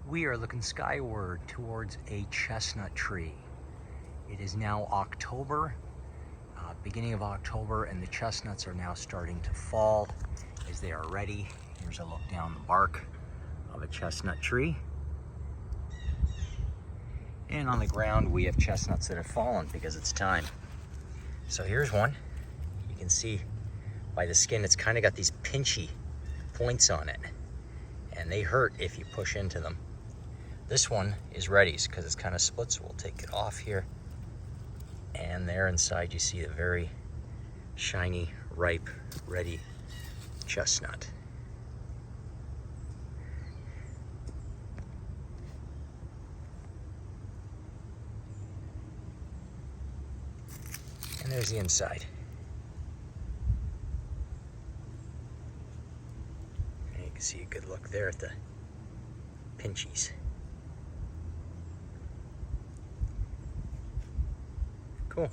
We are looking skyward towards a chestnut tree. It is now October, beginning of October, and the chestnuts are now starting to fall as they are ready. Here's a look down the bark of a chestnut tree. And on the ground we have chestnuts that have fallen because it's time. So here's one. You can see by the skin it's kind of got these pinchy points on it, and they hurt if you push into them. This one is ready because it's kind of split, so we'll take it off here. And there inside you see a very shiny, ripe, ready chestnut. And there's the inside. And you can see a good look there at the pinchies. Cool.